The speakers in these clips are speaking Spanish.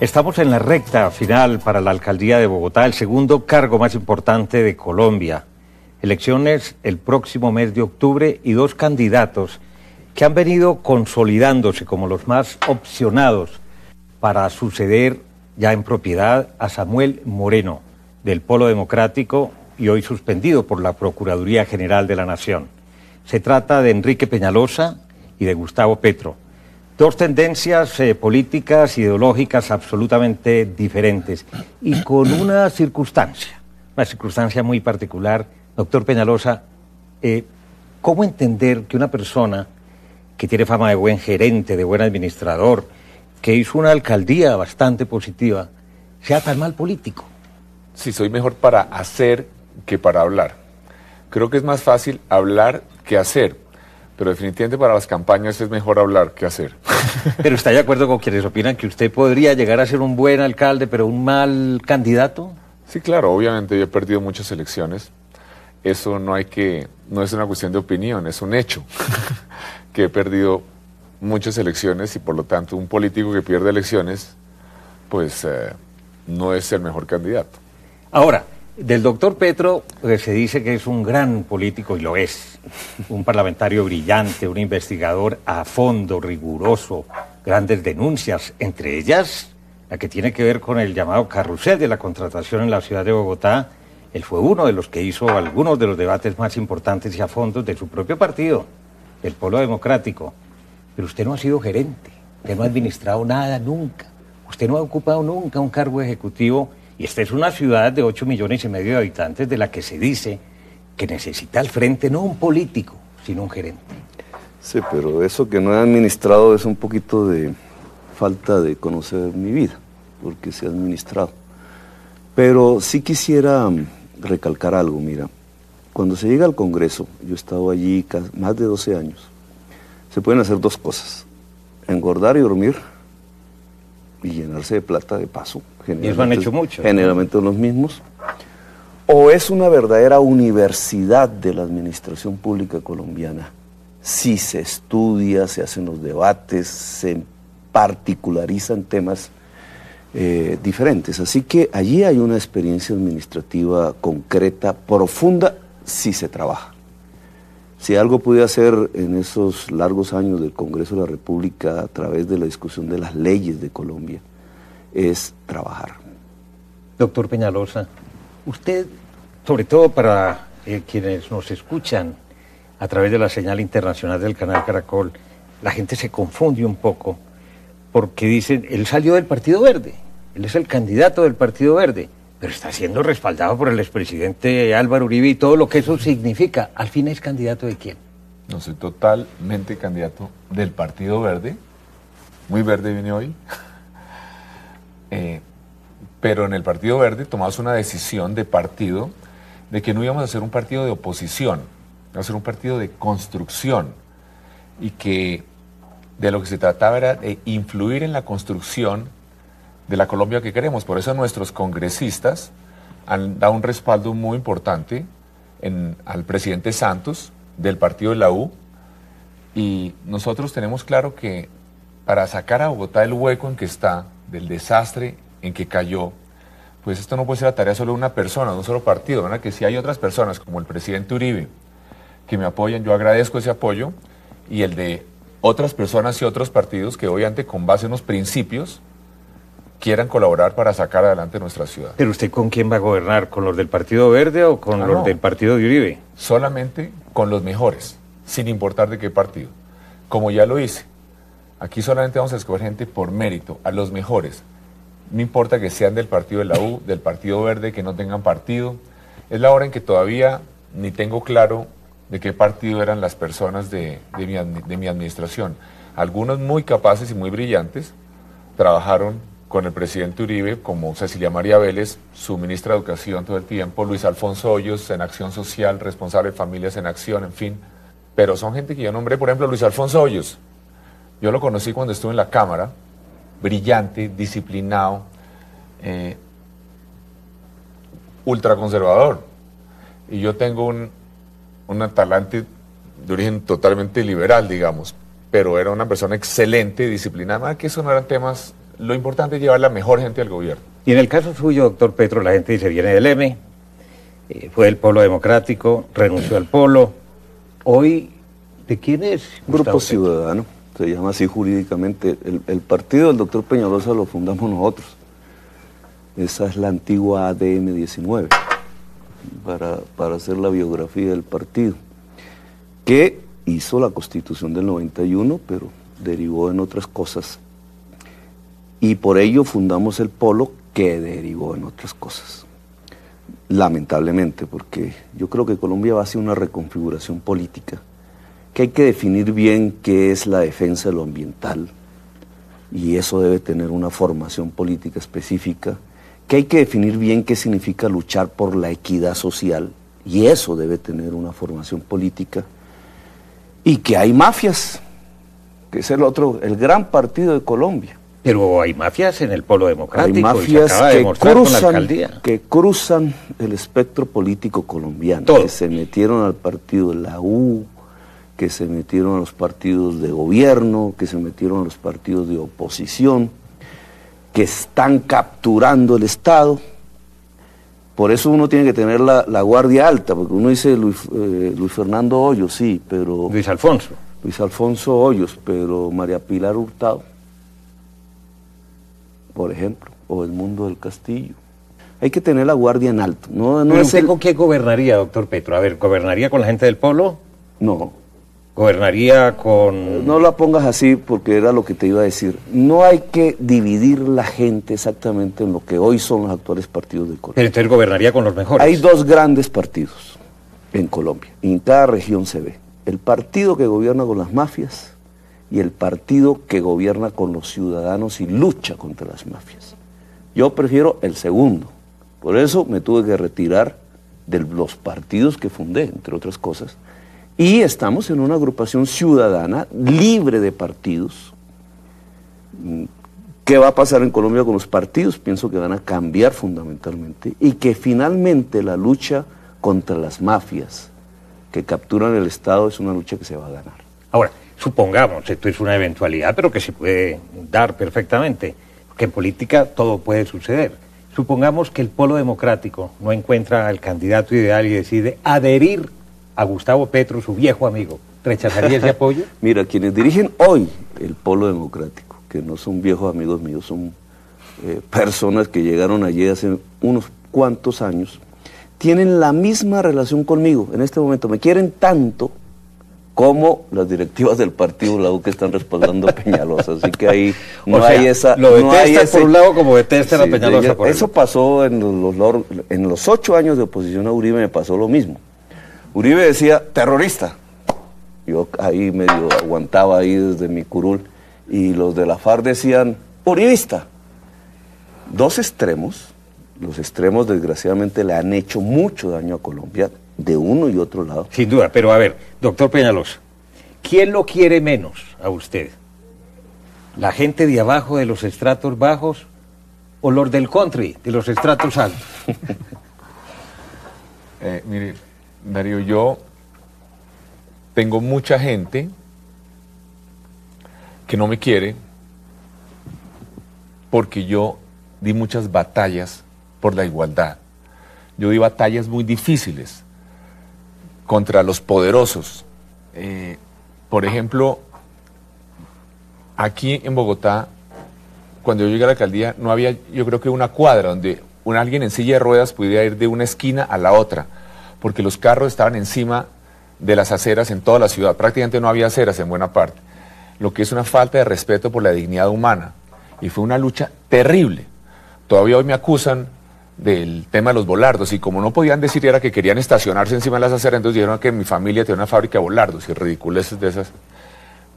Estamos en la recta final para la alcaldía de Bogotá, el segundo cargo más importante de Colombia. Elecciones el próximo mes de octubre y dos candidatos que han venido consolidándose como los más opcionados para suceder ya en propiedad a Samuel Moreno, del Polo Democrático y hoy suspendido por la Procuraduría General de la Nación. Se trata de Enrique Peñalosa y de Gustavo Petro. Dos tendencias políticas, ideológicas absolutamente diferentes y con una circunstancia muy particular. Doctor Peñalosa, ¿cómo entender que una persona que tiene fama de buen gerente, de buen administrador, que hizo una alcaldía bastante positiva, sea tan mal político? Sí, soy mejor para hacer que para hablar. Creo que es más fácil hablar que hacer, pero definitivamente para las campañas es mejor hablar que hacer. ¿Pero está de acuerdo con quienes opinan que usted podría llegar a ser un buen alcalde, pero un mal candidato? Sí, claro, obviamente yo he perdido muchas elecciones. Eso no es una cuestión de opinión, es un hecho. Que he perdido muchas elecciones y por lo tanto un político que pierde elecciones, pues no es el mejor candidato. Ahora, del doctor Petro se dice que es un gran político y lo es, un parlamentario brillante, un investigador a fondo, riguroso, grandes denuncias, entre ellas la que tiene que ver con el llamado carrusel de la contratación en la ciudad de Bogotá. Él fue uno de los que hizo algunos de los debates más importantes y a fondo de su propio partido, el Polo Democrático. Pero usted no ha sido gerente, usted no ha administrado nada nunca, usted no ha ocupado nunca un cargo ejecutivo. Y esta es una ciudad de 8,5 millones de habitantes de la que se dice que necesita al frente no un político, sino un gerente. Sí, pero eso que no he administrado es un poquito de falta de conocer mi vida, porque se ha administrado. Pero sí quisiera recalcar algo, mira, cuando se llega al Congreso, yo he estado allí más de 12 años, se pueden hacer dos cosas, engordar y dormir, y llenarse de plata de paso. Y eso han hecho mucho. Generalmente los mismos. O es una verdadera universidad de la administración pública colombiana. Si se estudia, se hacen los debates, se particularizan temas diferentes. Así que allí hay una experiencia administrativa concreta, profunda, si se trabaja. Si algo pude hacer en esos largos años del Congreso de la República a través de la discusión de las leyes de Colombia, es trabajar. Doctor Peñalosa, usted, sobre todo para quienes nos escuchan a través de la señal internacional del canal Caracol, la gente se confunde un poco porque dicen, él salió del Partido Verde, él es el candidato del Partido Verde, pero está siendo respaldado por el expresidente Álvaro Uribe y todo lo que eso significa. ¿Al fin es candidato de quién? No, soy totalmente candidato del Partido Verde. Muy verde vine hoy. Pero en el Partido Verde tomamos una decisión de partido de que no íbamos a ser un partido de oposición, íbamos a ser un partido de construcción y que de lo que se trataba era de influir en la construcción de la Colombia que queremos. Por eso nuestros congresistas han dado un respaldo muy importante al presidente Santos del partido de la U, y nosotros tenemos claro que para sacar a Bogotá del hueco en que está, del desastre en que cayó, pues esto no puede ser la tarea solo de una persona, de un solo partido, ¿verdad? Que si hay otras personas como el presidente Uribe que me apoyan, yo agradezco ese apoyo, y el de otras personas y otros partidos que obviamente con base en los principios quieran colaborar para sacar adelante nuestra ciudad. ¿Pero usted con quién va a gobernar? ¿Con los del Partido Verde o con los del Partido de Uribe? Solamente con los mejores, sin importar de qué partido. Como ya lo hice, aquí solamente vamos a escoger gente por mérito, a los mejores. No importa que sean del Partido de la U, del Partido Verde, que no tengan partido. Es la hora en que todavía ni tengo claro de qué partido eran las personas de mi administración. Algunos muy capaces y muy brillantes trabajaron con el presidente Uribe, como Cecilia María Vélez, su ministra de Educación todo el tiempo, Luis Alfonso Hoyos en Acción Social, responsable de Familias en Acción, en fin. Pero son gente que yo nombré, por ejemplo, Luis Alfonso Hoyos. Yo lo conocí cuando estuve en la Cámara, brillante, disciplinado, ultraconservador. Y yo tengo un talante de origen totalmente liberal, digamos, pero era una persona excelente, disciplinada, que eso no eran temas lo importante es llevar la mejor gente al gobierno. Y en el caso suyo, doctor Petro, la gente dice, viene del M, fue del Polo Democrático, renunció al Polo. Hoy, ¿de quién es? Grupo Ciudadano, se llama así jurídicamente. El partido del doctor Peñalosa lo fundamos nosotros. Esa es la antigua ADM 19, para hacer la biografía del partido, que hizo la Constitución del 91, pero derivó en otras cosas. Y por ello fundamos el Polo, que derivó en otras cosas. Lamentablemente, porque yo creo que Colombia va hacia una reconfiguración política, que hay que definir bien qué es la defensa de lo ambiental, y eso debe tener una formación política específica, que hay que definir bien qué significa luchar por la equidad social, y eso debe tener una formación política, y que hay mafias, que es el gran partido de Colombia. Pero hay mafias en el Polo Democrático. Hay mafias que cruzan el espectro político colombiano, todo, que se metieron al partido de la U, que se metieron a los partidos de gobierno, que se metieron a los partidos de oposición, que están capturando el Estado. Por eso uno tiene que tener la guardia alta, porque uno dice Luis Fernando Hoyos, sí, pero... Luis Alfonso. Luis Alfonso Hoyos, pero María Pilar Hurtado, por ejemplo, o Edmundo del Castillo. Hay que tener la guardia en alto. No ¿Pero usted con qué gobernaría, doctor Petro? A ver, ¿gobernaría con la gente del Polo? No. ¿Gobernaría con...? No la pongas así porque era lo que te iba a decir. No hay que dividir la gente exactamente en lo que hoy son los actuales partidos de Colombia. Pero entonces gobernaría con los mejores. Hay dos grandes partidos en Colombia, y en cada región se ve. El partido que gobierna con las mafias y el partido que gobierna con los ciudadanos y lucha contra las mafias. Yo prefiero el segundo. Por eso me tuve que retirar de los partidos que fundé, entre otras cosas. Y estamos en una agrupación ciudadana libre de partidos. ¿Qué va a pasar en Colombia con los partidos? Pienso que van a cambiar fundamentalmente y que finalmente la lucha contra las mafias que capturan el Estado es una lucha que se va a ganar. Ahora, supongamos, esto es una eventualidad, pero que se puede dar perfectamente, que en política todo puede suceder. Supongamos que el Polo Democrático no encuentra al candidato ideal y decide adherir a Gustavo Petro, su viejo amigo. ¿Rechazaría ese apoyo? Mira, quienes dirigen hoy el Polo Democrático, que no son viejos amigos míos, son personas que llegaron allí hace unos cuantos años, tienen la misma relación conmigo en este momento. Me quieren tanto como las directivas del partido la U que están respaldando a Peñalosa. Así que ahí no hay esa... Lo detesta no hay ese, por un lado como detesta a Peñalosa por eso pasó en los 8 años de oposición a Uribe, me pasó lo mismo. Uribe decía, terrorista. Yo ahí medio aguantaba ahí desde mi curul. Y los de la FARC decían, uribista. Dos extremos. Los extremos, desgraciadamente, le han hecho mucho daño a Colombia, de uno y otro lado. Sin duda, pero a ver, doctor Peñalosa, ¿quién lo quiere menos a usted? ¿La gente de abajo, de los estratos bajos, o los del country, de los estratos altos? Mire, Darío, yo tengo mucha gente que no me quiere porque yo di muchas batallas por la igualdad. Yo di batallas muy difíciles contra los poderosos. Por ejemplo, aquí en Bogotá, cuando yo llegué a la alcaldía, no había, yo creo que una cuadra donde alguien en silla de ruedas pudiera ir de una esquina a la otra, porque los carros estaban encima de las aceras en toda la ciudad. Prácticamente no había aceras en buena parte, lo que es una falta de respeto por la dignidad humana. Y fue una lucha terrible. Todavía hoy me acusan del tema de los volardos, y como no podían decir era que querían estacionarse encima de las aceras, entonces dijeron que mi familia tenía una fábrica de volardos y ridiculeces de esas.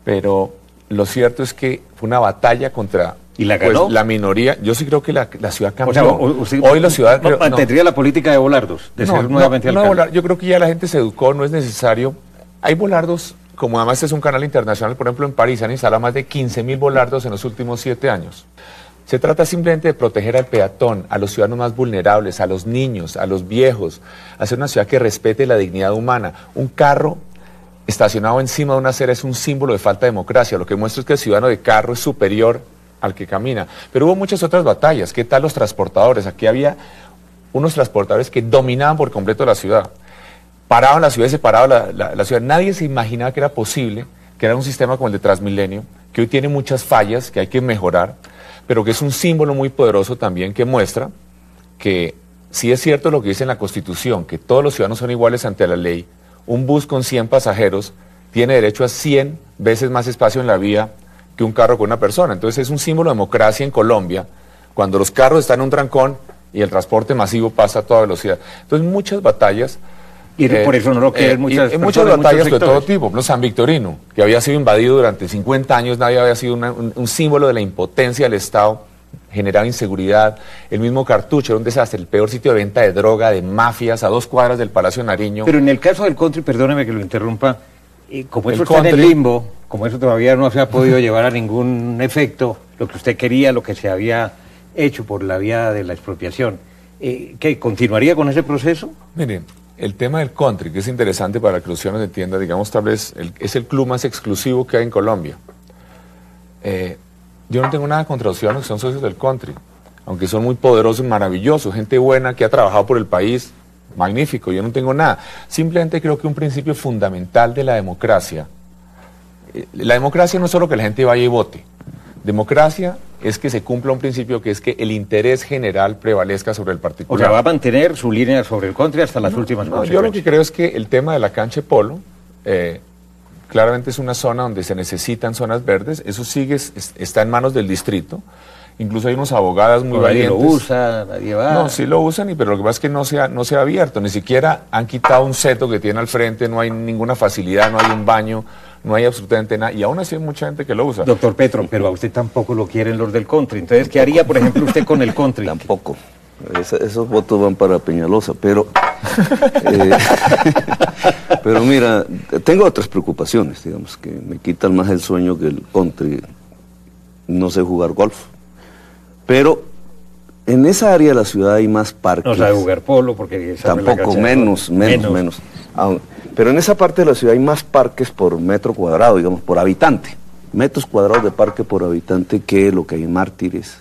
Pero lo cierto es que fue una batalla contra ¿Y la ganó? Pues, la minoría. Yo sí creo que la ciudad cambió. O sea, hoy la ciudad... ¿Mantendría la política de volardos? De ser nuevamente alcalde. Yo creo que ya la gente se educó, no es necesario. Hay volardos, como además es un canal internacional, por ejemplo en París han instalado más de 15.000 volardos en los últimos 7 años. Se trata simplemente de proteger al peatón, a los ciudadanos más vulnerables, a los niños, a los viejos, hacer una ciudad que respete la dignidad humana. Un carro estacionado encima de una acera es un símbolo de falta de democracia. Lo que muestra es que el ciudadano de carro es superior al que camina. Pero hubo muchas otras batallas. ¿Qué tal los transportadores? Aquí había unos transportadores que dominaban por completo la ciudad. Paraban la ciudad y se paraba la ciudad. Nadie se imaginaba que era posible, que era un sistema como el de Transmilenio, que hoy tiene muchas fallas, que hay que mejorar, pero que es un símbolo muy poderoso también que muestra que sí es cierto lo que dice en la Constitución, que todos los ciudadanos son iguales ante la ley. Un bus con 100 pasajeros tiene derecho a 100 veces más espacio en la vía que un carro con una persona. Entonces es un símbolo de democracia en Colombia, cuando los carros están en un trancón y el transporte masivo pasa a toda velocidad. Entonces muchas batallas... Y por eso no lo quieren muchas personas, muchas batallas de todo tipo. Por San Victorino, que había sido invadido durante 50 años, nadie había sido un símbolo de la impotencia del Estado, generaba inseguridad. El mismo Cartucho era un desastre, el peor sitio de venta de droga, de mafias, a 2 cuadras del Palacio Nariño. Pero en el caso del country, perdóneme que lo interrumpa, como eso está en el limbo, como eso todavía no se ha podido llevar a ningún efecto, lo que usted quería, lo que se había hecho por la vía de la expropiación, ¿qué, continuaría con ese proceso? Miren, el tema del country, que es interesante para que los ciudadanos entiendan, digamos, tal vez es el club más exclusivo que hay en Colombia. Yo no tengo nada contra los ciudadanos que son socios del country, aunque son muy poderosos, maravillosos, gente buena que ha trabajado por el país, magnífico, yo no tengo nada. Simplemente creo que un principio fundamental de la democracia no es solo que la gente vaya y vote. Democracia es que se cumpla un principio que es que el interés general prevalezca sobre el particular. O sea, va a mantener su línea sobre el country hasta las últimas consecuencias. Yo lo que creo es que el tema de la cancha de polo, claramente es una zona donde se necesitan zonas verdes, eso está en manos del distrito. Incluso hay unas abogadas muy valientes. Nadie lo usa, nadie va. No, sí lo usan, pero lo que pasa es que no se ha abierto. Ni siquiera han quitado un seto que tiene al frente, no hay ninguna facilidad, no hay un baño, no hay absolutamente nada. Y aún así hay mucha gente que lo usa. Doctor Petro, pero a usted tampoco lo quieren los del country. Entonces, ¿qué haría, por ejemplo, usted con el country? Tampoco. Esos votos van para Peñalosa, pero... pero mira, tengo otras preocupaciones, digamos, que me quitan más el sueño que el country. No sé jugar golf. Pero en esa área de la ciudad hay más parques. No sabe jugar polo porque... Tampoco, menos. Pero en esa parte de la ciudad hay más parques por metro cuadrado, digamos, por habitante. Metros cuadrados de parque por habitante que lo que hay en Mártires,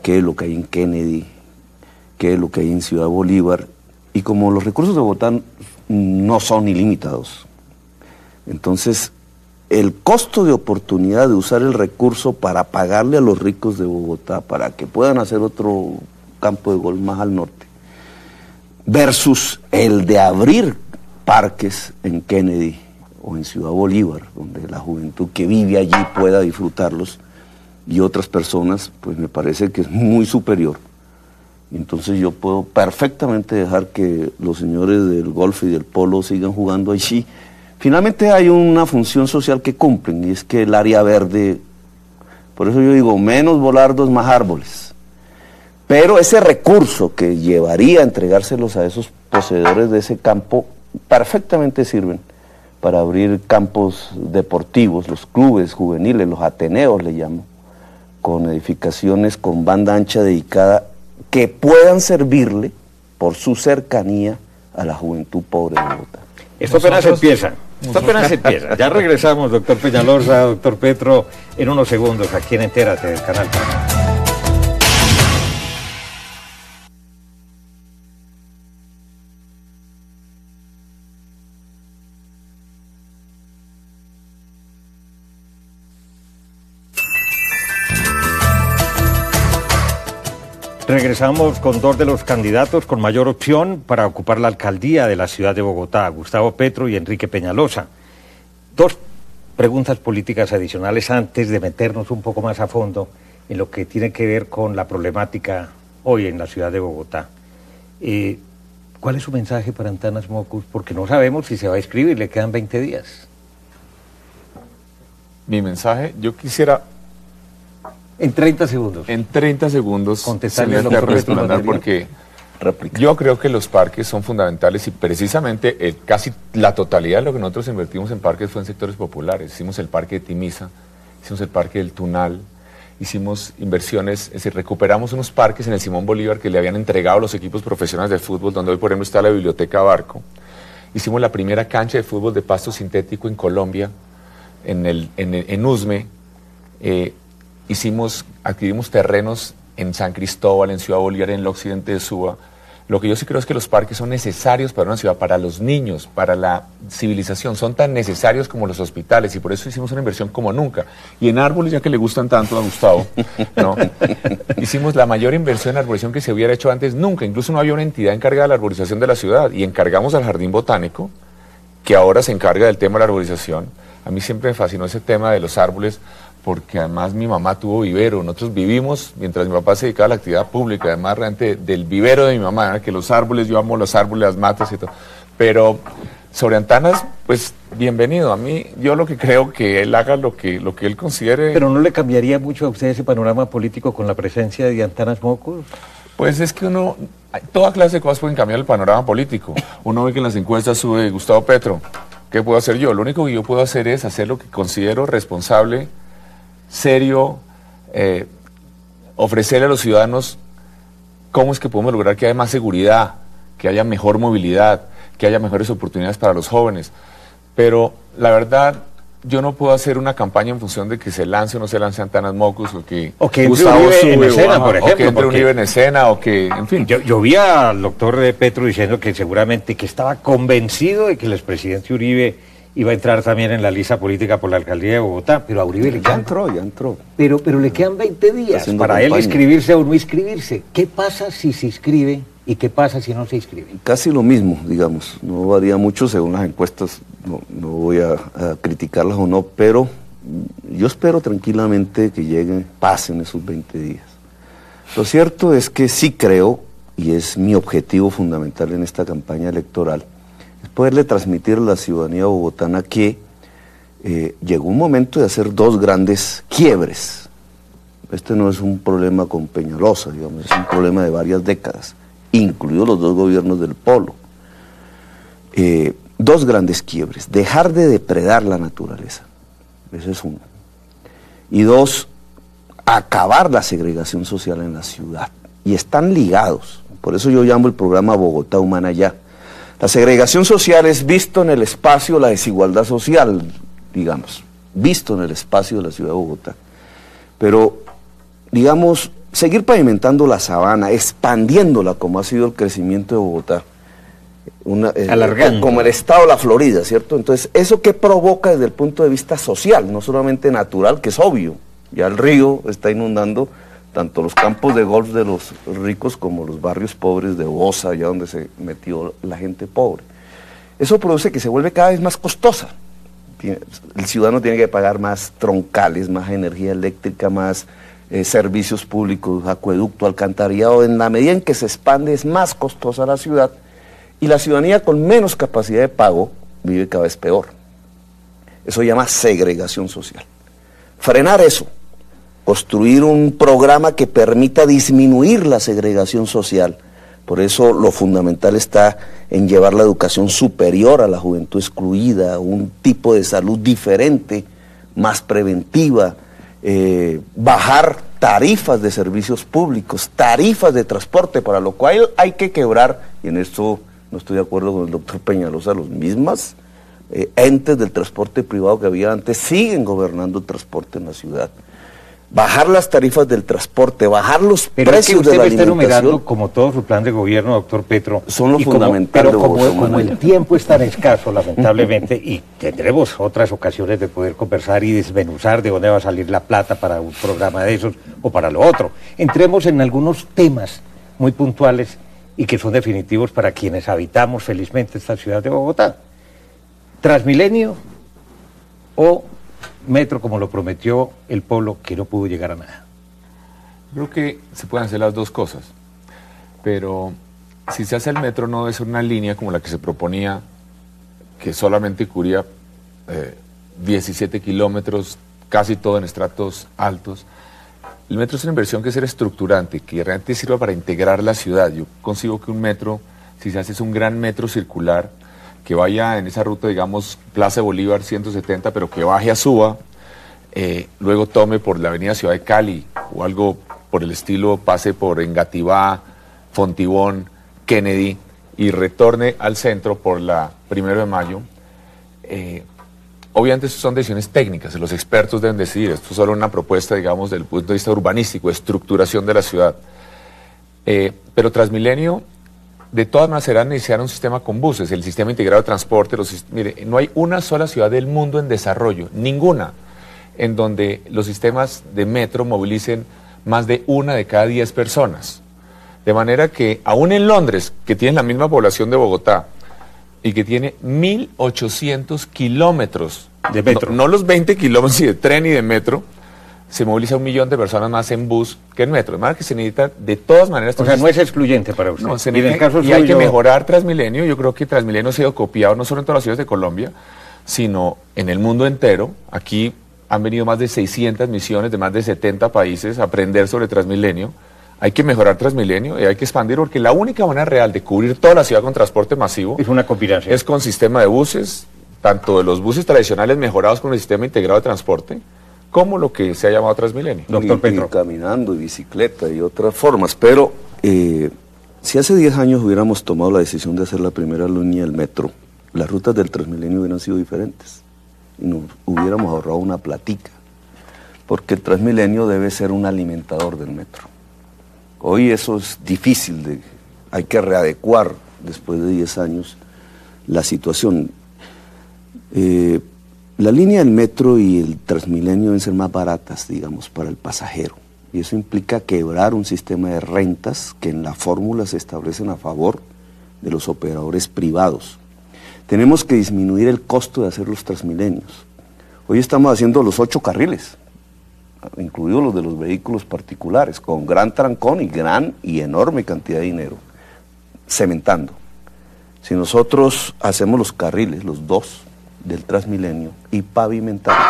que lo que hay en Kennedy, que lo que hay en Ciudad Bolívar. Y como los recursos de Bogotá no son ilimitados, entonces el costo de oportunidad de usar el recurso para pagarle a los ricos de Bogotá para que puedan hacer otro campo de golf más al norte, versus el de abrir parques en Kennedy o en Ciudad Bolívar, donde la juventud que vive allí pueda disfrutarlos, y otras personas, pues me parece que es muy superior. Entonces yo puedo perfectamente dejar que los señores del golf y del polo sigan jugando allí. Finalmente hay una función social que cumplen, y es que el área verde, por eso yo digo, menos volardos, más árboles. Pero ese recurso que llevaría a entregárselos a esos poseedores de ese campo, perfectamente sirven para abrir campos deportivos, los clubes juveniles, los ateneos le llamo, con edificaciones con banda ancha dedicada, que puedan servirle por su cercanía a la juventud pobre de Bogotá. Esto apenas empieza. Ya regresamos, doctor Peñalosa, doctor Petro, en unos segundos aquí en Entérate del Canal. Regresamos con dos de los candidatos con mayor opción para ocupar la alcaldía de la ciudad de Bogotá, Gustavo Petro y Enrique Peñalosa. Dos preguntas políticas adicionales antes de meternos un poco más a fondo en lo que tiene que ver con la problemática hoy en la ciudad de Bogotá. ¿Cuál es su mensaje para Antanas Mockus? Porque no sabemos si se va a inscribir, le quedan 20 días. Mi mensaje, yo quisiera... En 30 segundos. En 30 segundos contestarle se me resplandar, porque yo creo que los parques son fundamentales, y precisamente casi la totalidad de lo que nosotros invertimos en parques fue en sectores populares. Hicimos el parque de Timisa, hicimos el parque del Tunal, hicimos inversiones, es decir, recuperamos unos parques en el Simón Bolívar que le habían entregado los equipos profesionales de fútbol, donde hoy por ejemplo está la Biblioteca Barco. Hicimos la primera cancha de fútbol de pasto sintético en Colombia, en Usme. adquirimos terrenos en San Cristóbal, en Ciudad Bolívar, en el occidente de Suba. Lo que yo sí creo es que los parques son necesarios para una ciudad, para los niños, para la civilización, son tan necesarios como los hospitales, y por eso hicimos una inversión como nunca. Y en árboles, ya que le gustan tanto a Gustavo, ¿no? Hicimos la mayor inversión en arborización que se hubiera hecho antes nunca. Incluso no había una entidad encargada de la arborización de la ciudad, y encargamos al Jardín Botánico, que ahora se encarga del tema de la arborización. A mí siempre me fascinó ese tema de los árboles, porque además mi mamá tuvo vivero. Nosotros vivimos, mientras mi papá se dedicaba a la actividad pública, además realmente del vivero de mi mamá, que los árboles, yo amo los árboles, las matas y todo. Pero sobre Antanas, pues bienvenido. A mí, yo lo que creo que él haga lo que él considere. ¿Pero no le cambiaría mucho a usted ese panorama político con la presencia de Antanas Mocos? Pues es que toda clase de cosas pueden cambiar el panorama político. Uno ve que en las encuestas sube Gustavo Petro. ¿Qué puedo hacer yo? Lo único que yo puedo hacer es hacer lo que considero responsable, serio, ofrecerle a los ciudadanos cómo es que podemos lograr que haya más seguridad, que haya mejor movilidad, que haya mejores oportunidades para los jóvenes. Pero la verdad, yo no puedo hacer una campaña en función de que se lance o no se lance Antanas Mocos, o que Gustavo sube en escena, por ejemplo, o que entre Uribe en escena, o que, en fin. Yo vi al doctor Petro diciendo que seguramente que estaba convencido de que el expresidente Uribe iba a entrar también en la lista política por la alcaldía de Bogotá, pero a Uribe le quedan... Ya entró. Pero le quedan 20 días para campaña. Él inscribirse o no inscribirse. ¿Qué pasa si se inscribe y qué pasa si no se inscribe? Casi lo mismo, digamos. No varía mucho según las encuestas. No voy a criticarlas o no, pero yo espero tranquilamente que pasen esos 20 días. Lo cierto es que sí creo, y es mi objetivo fundamental en esta campaña electoral, es poderle transmitir a la ciudadanía bogotana que llegó un momento de hacer dos grandes quiebres. Este no es un problema con Peñalosa, digamos, es un problema de varias décadas, incluidos los dos gobiernos del Polo. Dos grandes quiebres: dejar de depredar la naturaleza, ese es uno. Y dos, acabar la segregación social en la ciudad. Y están ligados, por eso yo llamo el programa Bogotá Humana Ya. La segregación social es visto en el espacio, la desigualdad social, digamos, visto en el espacio de la ciudad de Bogotá. Pero, digamos, seguir pavimentando la sabana, expandiéndola como ha sido el crecimiento de Bogotá, alargando, como el estado de la Florida, ¿cierto? Entonces, ¿eso qué provoca desde el punto de vista social? No solamente natural, que es obvio, ya el río está inundando tanto los campos de golf de los ricos como los barrios pobres de Bosa, allá donde se metió la gente pobre. Eso produce que se vuelve cada vez más costosa. El ciudadano tiene que pagar más troncales, más energía eléctrica, más servicios públicos, acueducto, alcantarillado. En la medida en que se expande es más costosa la ciudad, y la ciudadanía con menos capacidad de pago vive cada vez peor. Eso se llama segregación social. Frenar eso, construir un programa que permita disminuir la segregación social. Por eso lo fundamental está en llevar la educación superior a la juventud excluida, un tipo de salud diferente, más preventiva, bajar tarifas de servicios públicos, tarifas de transporte, para lo cual hay que quebrar, y en esto no estoy de acuerdo con el doctor Peñalosa, los mismos entes del transporte privado que había antes siguen gobernando el transporte en la ciudad. Bajar las tarifas del transporte, bajar los precios de la alimentación. Pero usted está enumerando como todo su plan de gobierno, doctor Petro. Son los fundamentales. Pero como el tiempo es tan escaso, lamentablemente, y tendremos otras ocasiones de poder conversar y desmenuzar de dónde va a salir la plata para un programa de esos o para lo otro. Entremos en algunos temas muy puntuales y que son definitivos para quienes habitamos felizmente esta ciudad de Bogotá. Transmilenio o metro, como lo prometió el Polo, que no pudo llegar a nada. Creo que se pueden hacer las dos cosas, pero si se hace el metro no debe ser una línea como la que se proponía, que solamente cubría 17 kilómetros, casi todo en estratos altos. El metro es una inversión que debe ser estructurante, que realmente sirva para integrar la ciudad. Yo consigo que un metro, si se hace, es un gran metro circular, que vaya en esa ruta, digamos, Plaza Bolívar 170, pero que baje a Suba, luego tome por la avenida Ciudad de Cali, o algo por el estilo, pase por Engativá, Fontibón, Kennedy, y retorne al centro por la 1 de Mayo. obviamente son decisiones técnicas, los expertos deben decidir, esto es solo una propuesta, digamos, desde el punto de vista urbanístico, de estructuración de la ciudad. Pero Transmilenio, de todas maneras, será necesario un sistema con buses, el sistema integrado de transporte. Mire, no hay una sola ciudad del mundo en desarrollo, ninguna, en donde los sistemas de metro movilicen más de 1 de cada 10 personas. De manera que, aún en Londres, que tiene la misma población de Bogotá, y que tiene 1.800 kilómetros de metro, no los 20 kilómetros de tren y de metro, se moviliza 1 millón de personas más en bus que en metro. De manera que se necesita de todas maneras... O sea, no es excluyente para usted. No, y en el caso y suyo, hay que mejorar Transmilenio. Yo creo que Transmilenio ha sido copiado no solo en todas las ciudades de Colombia, sino en el mundo entero. Aquí han venido más de 600 misiones de más de 70 países a aprender sobre Transmilenio. Hay que mejorar Transmilenio y hay que expandir, porque la única manera real de cubrir toda la ciudad con transporte masivo es una combinación. Es con sistema de buses, tanto de los buses tradicionales mejorados con el sistema integrado de transporte, como lo que se ha llamado Transmilenio. Doctor Petro. Y caminando, y bicicleta y otras formas. Pero si hace 10 años hubiéramos tomado la decisión de hacer la primera línea del metro, las rutas del Transmilenio hubieran sido diferentes. Y nos hubiéramos ahorrado una platica. Porque el Transmilenio debe ser un alimentador del metro. Hoy eso es difícil, hay que readecuar después de 10 años la situación. La línea del metro y el Transmilenio deben ser más baratas, digamos, para el pasajero. Y eso implica quebrar un sistema de rentas que en la fórmula se establecen a favor de los operadores privados. Tenemos que disminuir el costo de hacer los Transmilenios. Hoy estamos haciendo los 8 carriles. Incluidos los de los vehículos particulares, con gran trancón y gran y enorme cantidad de dinero, cementando. Si nosotros hacemos los carriles, los 2 del Transmilenio, y pavimentamos,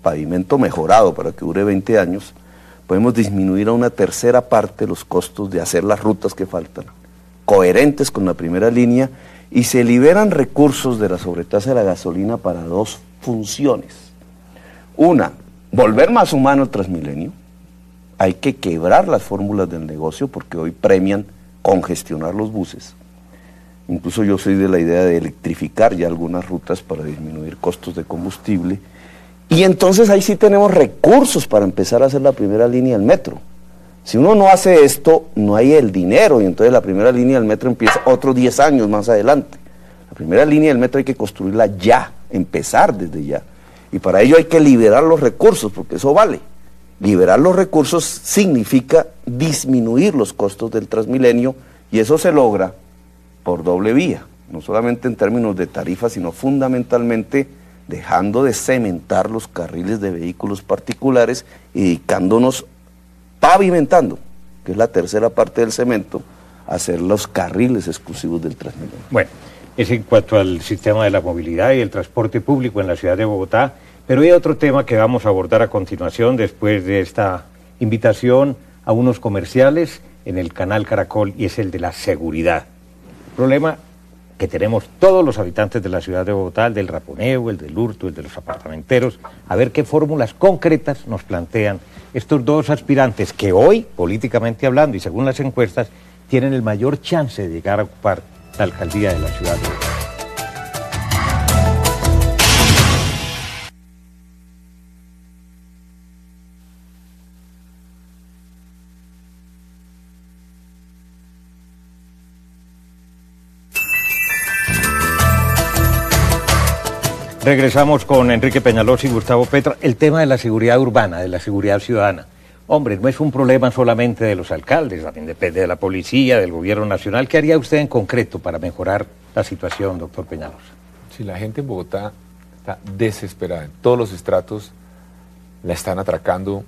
pavimento mejorado para que dure 20 años, podemos disminuir a una tercera parte los costos de hacer las rutas que faltan, coherentes con la primera línea, y se liberan recursos de la sobretasa de la gasolina para 2 funciones. Una, volver más humano el Transmilenio. Hay que quebrar las fórmulas del negocio porque hoy premian congestionar los buses. Incluso yo soy de la idea de electrificar ya algunas rutas para disminuir costos de combustible. Y entonces ahí sí tenemos recursos para empezar a hacer la primera línea del metro. Si uno no hace esto, no hay el dinero y entonces la primera línea del metro empieza otros 10 años más adelante. La primera línea del metro hay que construirla ya, empezar desde ya. Y para ello hay que liberar los recursos, porque eso vale. Liberar los recursos significa disminuir los costos del Transmilenio, y eso se logra por doble vía, no solamente en términos de tarifas, sino fundamentalmente dejando de cementar los carriles de vehículos particulares y dedicándonos, pavimentando, que es la tercera parte del cemento, a hacer los carriles exclusivos del Transmilenio. Bueno, es en cuanto al sistema de la movilidad y el transporte público en la ciudad de Bogotá, pero hay otro tema que vamos a abordar a continuación después de esta invitación a unos comerciales en el canal Caracol, y es el de la seguridad. Problema que tenemos todos los habitantes de la ciudad de Bogotá, el del raponeo, el del hurto, el de los apartamenteros, a ver qué fórmulas concretas nos plantean estos 2 aspirantes que hoy, políticamente hablando y según las encuestas, tienen el mayor chance de llegar a ocupar la alcaldía de la ciudad de Bogotá. Regresamos con Enrique Peñalosa y Gustavo Petro. El tema de la seguridad urbana, de la seguridad ciudadana. Hombre, no es un problema solamente de los alcaldes, también depende de la policía, del gobierno nacional. ¿Qué haría usted en concreto para mejorar la situación, doctor Peñalosa? Sí, la gente en Bogotá está desesperada. En todos los estratos la están atracando,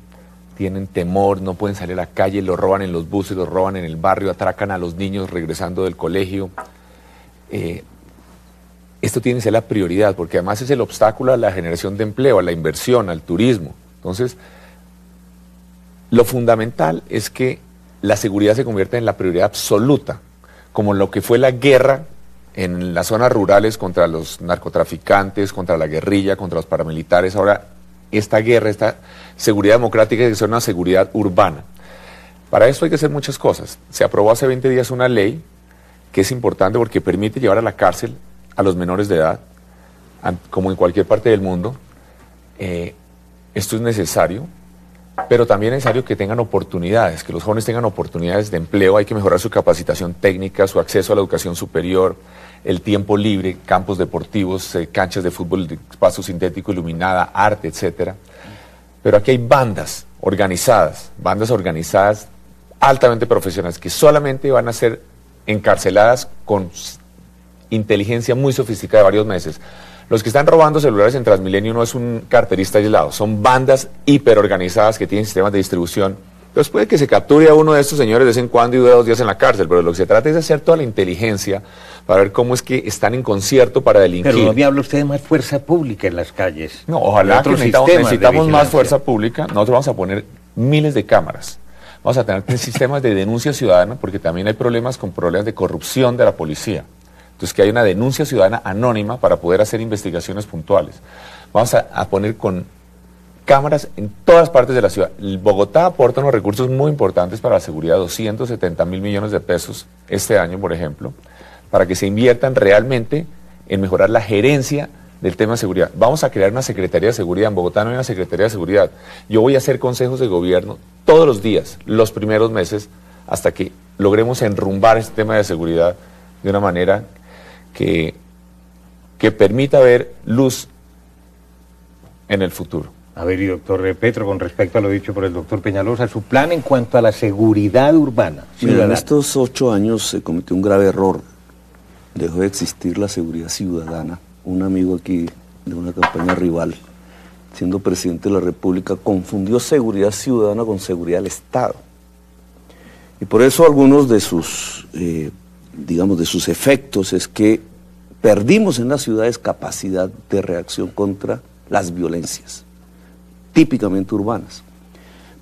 tienen temor, no pueden salir a la calle, los roban en los buses, los roban en el barrio, atracan a los niños regresando del colegio. Esto tiene que ser la prioridad, porque además es el obstáculo a la generación de empleo, a la inversión, al turismo. Entonces, lo fundamental es que la seguridad se convierta en la prioridad absoluta, como lo que fue la guerra en las zonas rurales contra los narcotraficantes, contra la guerrilla, contra los paramilitares. Ahora, esta guerra, esta seguridad democrática tiene que ser una seguridad urbana. Para esto hay que hacer muchas cosas. Se aprobó hace 20 días una ley que es importante porque permite llevar a la cárcel a los menores de edad, como en cualquier parte del mundo, esto es necesario, pero también es necesario que tengan oportunidades, que los jóvenes tengan oportunidades de empleo. Hay que mejorar su capacitación técnica, su acceso a la educación superior, el tiempo libre, campos deportivos, canchas de fútbol, de espacio sintético, iluminada, arte, etcétera. Pero aquí hay bandas organizadas altamente profesionales, que solamente van a ser encarceladas con inteligencia muy sofisticada de varios meses. Los que están robando celulares en Transmilenio no es un carterista aislado, son bandas hiperorganizadas que tienen sistemas de distribución. Entonces puede que se capture a uno de estos señores de vez en cuando y dure 2 días en la cárcel, pero lo que se trata es de hacer toda la inteligencia para ver cómo es que están en concierto para delinquir. Pero no me habla usted de más fuerza pública en las calles. No, ojalá que necesitamos más fuerza pública. Nosotros vamos a poner miles de cámaras. Vamos a tener sistemas de denuncia ciudadana, porque también hay problemas de corrupción de la policía. Entonces, que hay una denuncia ciudadana anónima para poder hacer investigaciones puntuales. Vamos a poner con cámaras en todas partes de la ciudad. Bogotá aporta unos recursos muy importantes para la seguridad, 270.000 millones de pesos este año, por ejemplo, para que se inviertan realmente en mejorar la gerencia del tema de seguridad. Vamos a crear una Secretaría de Seguridad. En Bogotá no hay una Secretaría de Seguridad. Yo voy a hacer consejos de gobierno todos los días, los primeros meses, hasta que logremos enrumbar este tema de seguridad de una manera que permita ver luz en el futuro. A ver, y doctor Petro, con respecto a lo dicho por el doctor Peñalosa, su plan en cuanto a la seguridad urbana. Mira, en estos 8 años se cometió un grave error. Dejó de existir la seguridad ciudadana. Un amigo aquí de una campaña rival, siendo presidente de la República, confundió seguridad ciudadana con seguridad del Estado. Y por eso algunos de sus, digamos, de sus efectos es que perdimos en las ciudades capacidad de reacción contra las violencias, típicamente urbanas.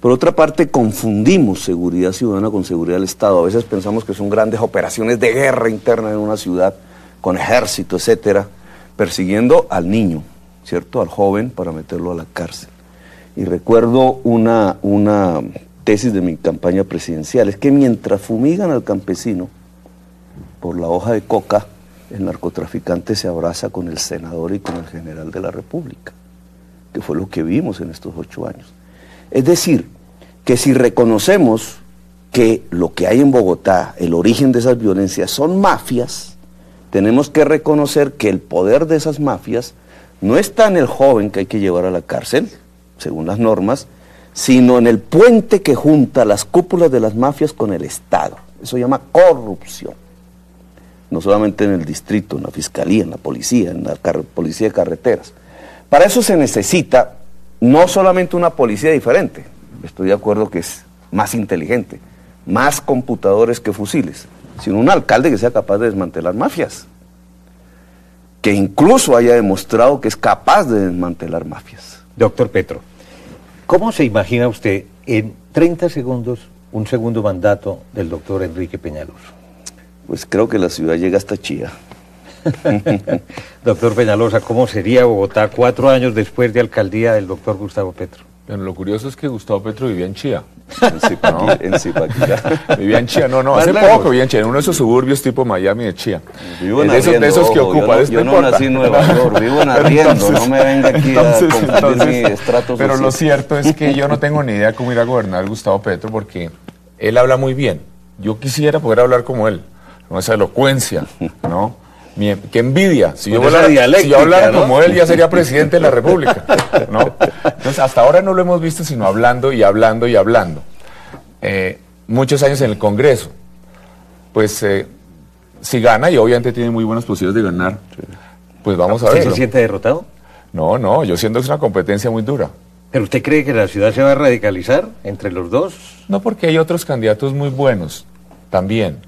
Por otra parte, confundimos seguridad ciudadana con seguridad del Estado. A veces pensamos que son grandes operaciones de guerra interna en una ciudad, con ejército, etcétera, persiguiendo al niño, ¿cierto?, al joven, para meterlo a la cárcel. Y recuerdo una tesis de mi campaña presidencial, es que mientras fumigan al campesino por la hoja de coca, el narcotraficante se abraza con el senador y con el general de la República, que fue lo que vimos en estos 8 años. Es decir, que si reconocemos que lo que hay en Bogotá, el origen de esas violencias son mafias, tenemos que reconocer que el poder de esas mafias no está en el joven que hay que llevar a la cárcel, según las normas, sino en el puente que junta las cúpulas de las mafias con el Estado. Eso se llama corrupción. No solamente en el distrito, en la fiscalía, en la policía, policía de carreteras. Para eso se necesita no solamente una policía diferente, estoy de acuerdo que es más inteligente, más computadores que fusiles, sino un alcalde que sea capaz de desmantelar mafias, que incluso haya demostrado que es capaz de desmantelar mafias. Doctor Petro, ¿cómo se imagina usted en 30 segundos un segundo mandato del doctor Enrique Peñalosa? Pues creo que la ciudad llega hasta Chía. Doctor Peñalosa, ¿cómo sería Bogotá 4 años después de alcaldía del doctor Gustavo Petro? Bueno, lo curioso es que Gustavo Petro vivía en Chía. En Zipaquirá. Vivía en Chía, no, hace poco vivía en Chía, en uno de esos suburbios tipo Miami de Chía. Vivo en de esos que ocupa. Yo no nací en Nueva York, vivo en arriendo, no me venga aquí a confundir mi estrato social. Pero lo cierto es que yo no tengo ni idea cómo ir a gobernar Gustavo Petro, porque él habla muy bien. Yo quisiera poder hablar como él, con esa elocuencia, ¿no? Qué envidia. Si yo hablara como él, ya sería presidente de la República, ¿no? Entonces, hasta ahora no lo hemos visto sino hablando y hablando y hablando. Muchos años en el Congreso. Pues, si gana, y obviamente tiene muy buenas posibilidades de ganar, pues vamos a ver. ¿Usted se siente derrotado? No, yo siento que es una competencia muy dura. ¿Pero usted cree que la ciudad se va a radicalizar entre los dos? No, porque hay otros candidatos muy buenos también.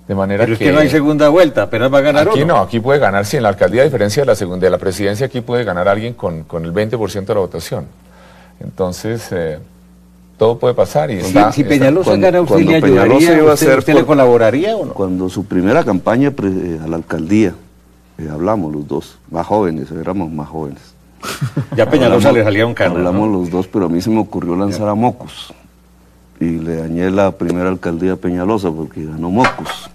De manera pero es que no hay segunda vuelta, apenas va a ganar aquí uno. No, aquí puede ganar, sí, en la alcaldía, a diferencia de la presidencia, aquí puede ganar alguien con el 20% de la votación. Entonces, todo puede pasar. Y si Peñalosa gana, ¿usted le ayudaría? ¿Usted le colaboraría o no? Cuando su primera campaña a la alcaldía, hablamos los dos, más jóvenes, éramos más jóvenes. Ya a Peñalosa le salía un carro. Hablamos los dos, pero a mí se me ocurrió lanzar a Mocus. Y le dañé la primera alcaldía a Peñalosa porque ganó Mocus.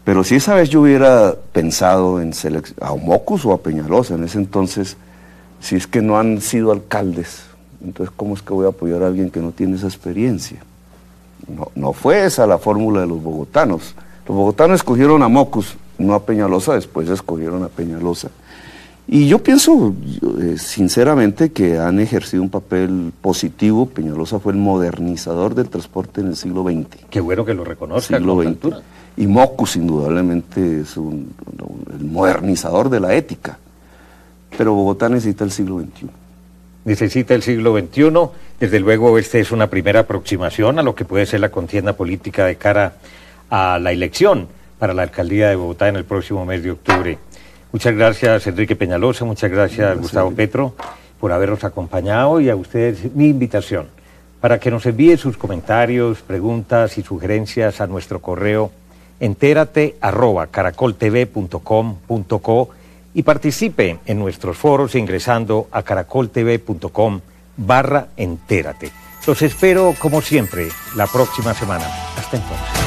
Pero si esa vez yo hubiera pensado en a Mockus o a Peñalosa en ese entonces, si es que no han sido alcaldes, entonces ¿cómo es que voy a apoyar a alguien que no tiene esa experiencia? No fue esa la fórmula de los bogotanos. Los bogotanos escogieron a Mockus, no a Peñalosa, después escogieron a Peñalosa. Y yo pienso, sinceramente, que han ejercido un papel positivo. Peñalosa fue el modernizador del transporte en el siglo XX. Qué bueno que lo reconozca. Siglo XX. Y Mockus, indudablemente, es el modernizador de la ética. Pero Bogotá necesita el siglo XXI. Necesita el siglo XXI. Desde luego, esta es una primera aproximación a lo que puede ser la contienda política de cara a la elección para la alcaldía de Bogotá en el próximo mes de octubre. Muchas gracias, Enrique Peñalosa, muchas gracias, Gustavo Petro, por habernos acompañado, y a ustedes mi invitación para que nos envíe sus comentarios, preguntas y sugerencias a nuestro correo entérate@caracoltv.com.co y participe en nuestros foros ingresando a caracoltv.com/entérate. Los espero, como siempre, la próxima semana. Hasta entonces.